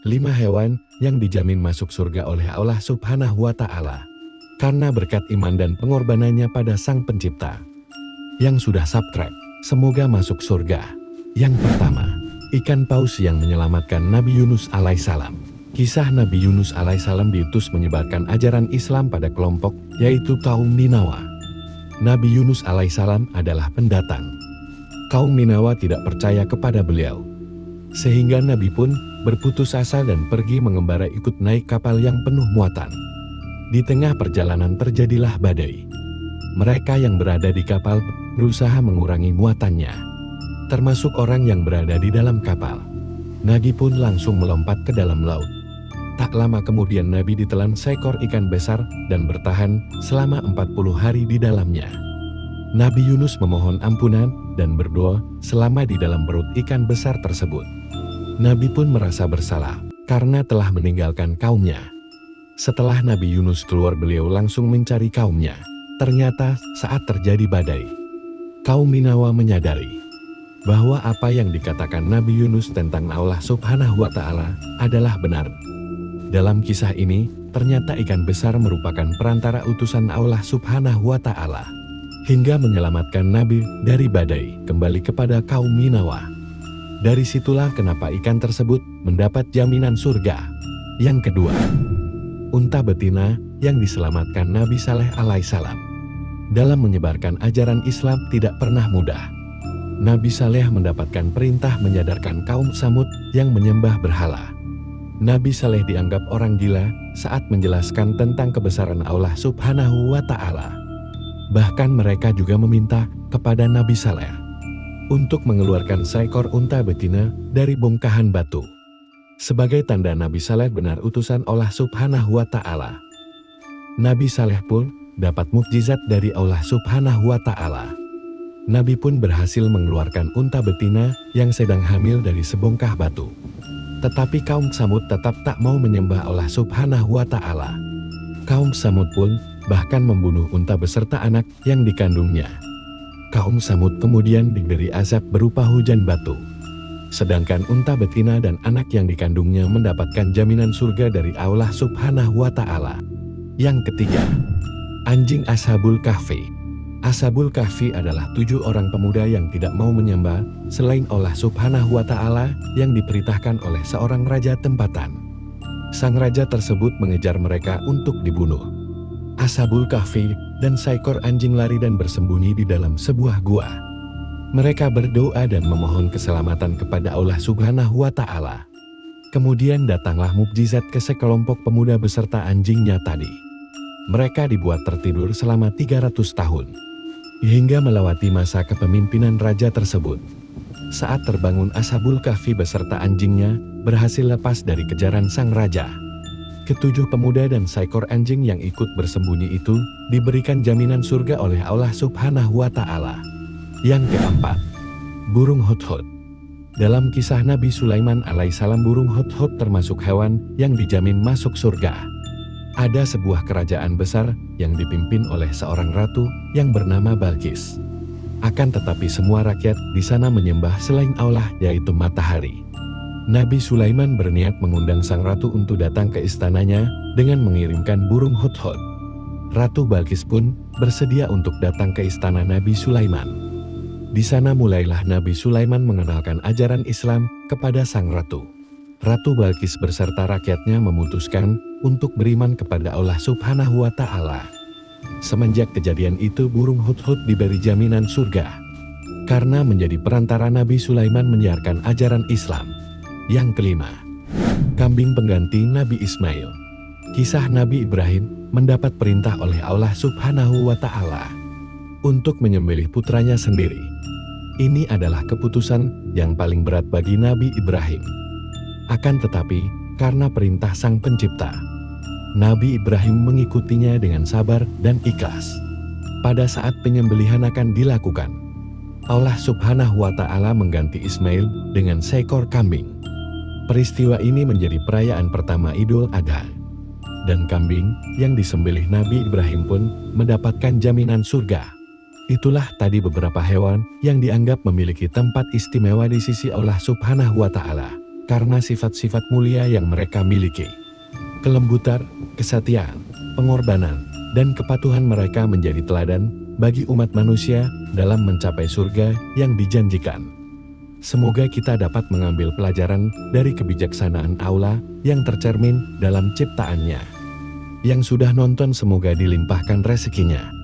5 hewan yang dijamin masuk surga oleh Allah Subhanahu wa Ta'ala karena berkat iman dan pengorbanannya pada Sang Pencipta. Yang sudah subscribe, semoga masuk surga. Yang pertama, ikan paus yang menyelamatkan Nabi Yunus alaihissalam. Kisah Nabi Yunus alaihissalam diutus menyebarkan ajaran Islam pada kelompok, yaitu kaum Ninawa. Nabi Yunus alaihissalam adalah pendatang. Kaum Ninawa tidak percaya kepada beliau. Sehingga Nabi pun berputus asa dan pergi mengembara ikut naik kapal yang penuh muatan. Di tengah perjalanan terjadilah badai. Mereka yang berada di kapal berusaha mengurangi muatannya, termasuk orang yang berada di dalam kapal. Nabi pun langsung melompat ke dalam laut. Tak lama kemudian Nabi ditelan seekor ikan besar dan bertahan selama 40 hari di dalamnya. Nabi Yunus memohon ampunan dan berdoa selama di dalam perut ikan besar tersebut. Nabi pun merasa bersalah karena telah meninggalkan kaumnya. Setelah Nabi Yunus keluar, beliau langsung mencari kaumnya. Ternyata saat terjadi badai, kaum Ninawa menyadari bahwa apa yang dikatakan Nabi Yunus tentang Allah Subhanahu wa Ta'ala adalah benar. Dalam kisah ini, ternyata ikan besar merupakan perantara utusan Allah Subhanahu wa Ta'ala hingga menyelamatkan Nabi dari badai kembali kepada kaum Ninawa. Dari situlah kenapa ikan tersebut mendapat jaminan surga. Yang kedua, unta betina yang diselamatkan Nabi Saleh alaihissalam. Dalam menyebarkan ajaran Islam tidak pernah mudah. Nabi Saleh mendapatkan perintah menyadarkan kaum Samud yang menyembah berhala. Nabi Saleh dianggap orang gila saat menjelaskan tentang kebesaran Allah Subhanahu wa Ta'ala. Bahkan mereka juga meminta kepada Nabi Saleh untuk mengeluarkan seekor unta betina dari bongkahan batu, sebagai tanda Nabi Saleh benar utusan Allah Subhanahu wa Ta'ala. Nabi Saleh pun dapat mukjizat dari Allah Subhanahu wa Ta'ala. Nabi pun berhasil mengeluarkan unta betina yang sedang hamil dari sebongkah batu. Tetapi kaum Samud tetap tak mau menyembah Allah Subhanahu wa Ta'ala. Kaum Samud pun bahkan membunuh unta beserta anak yang dikandungnya. Kaum Samud kemudian diberi azab berupa hujan batu. Sedangkan unta betina dan anak yang dikandungnya mendapatkan jaminan surga dari Allah Subhanahu wa Ta'ala. Yang ketiga, anjing Ashabul Kahfi. Ashabul Kahfi adalah 7 orang pemuda yang tidak mau menyembah selain Allah Subhanahu wa Ta'ala yang diperintahkan oleh seorang raja tempatan. Sang raja tersebut mengejar mereka untuk dibunuh. Ashabul Kahfi dan seekor anjing lari dan bersembunyi di dalam sebuah gua. Mereka berdoa dan memohon keselamatan kepada Allah Subhanahu wa Ta'ala. Kemudian datanglah mukjizat ke sekelompok pemuda beserta anjingnya tadi. Mereka dibuat tertidur selama 300 tahun, hingga melewati masa kepemimpinan raja tersebut. Saat terbangun, Ashabul Kahfi beserta anjingnya berhasil lepas dari kejaran sang raja. Ketujuh pemuda dan seekor anjing yang ikut bersembunyi itu diberikan jaminan surga oleh Allah Subhanahu wa Ta'ala. Yang keempat, burung hudhud. Dalam kisah Nabi Sulaiman alaihissalam, burung hudhud termasuk hewan yang dijamin masuk surga. Ada sebuah kerajaan besar yang dipimpin oleh seorang ratu yang bernama Balqis. Akan tetapi semua rakyat di sana menyembah selain Allah, yaitu matahari. Nabi Sulaiman berniat mengundang sang ratu untuk datang ke istananya dengan mengirimkan burung hudhud. Ratu Balqis pun bersedia untuk datang ke istana Nabi Sulaiman. Di sana mulailah Nabi Sulaiman mengenalkan ajaran Islam kepada sang ratu. Ratu Balqis beserta rakyatnya memutuskan untuk beriman kepada Allah Subhanahu wa Ta'ala. Semenjak kejadian itu, burung hudhud diberi jaminan surga karena menjadi perantara Nabi Sulaiman menyiarkan ajaran Islam. Yang kelima, kambing pengganti Nabi Ismail. Kisah Nabi Ibrahim mendapat perintah oleh Allah Subhanahu wa Ta'ala untuk menyembelih putranya sendiri. Ini adalah keputusan yang paling berat bagi Nabi Ibrahim. Akan tetapi, karena perintah Sang Pencipta, Nabi Ibrahim mengikutinya dengan sabar dan ikhlas. Pada saat penyembelihan akan dilakukan, Allah Subhanahu wa Ta'ala mengganti Ismail dengan seekor kambing. Peristiwa ini menjadi perayaan pertama Idul Adha. Dan kambing yang disembelih Nabi Ibrahim pun mendapatkan jaminan surga. Itulah tadi beberapa hewan yang dianggap memiliki tempat istimewa di sisi Allah Subhanahu wa Ta'ala. karena sifat-sifat mulia yang mereka miliki. Kelembutan, kesetiaan, pengorbanan, dan kepatuhan mereka menjadi teladan bagi umat manusia dalam mencapai surga yang dijanjikan. Semoga kita dapat mengambil pelajaran dari kebijaksanaan Allah yang tercermin dalam ciptaannya. Yang sudah nonton semoga dilimpahkan rezekinya.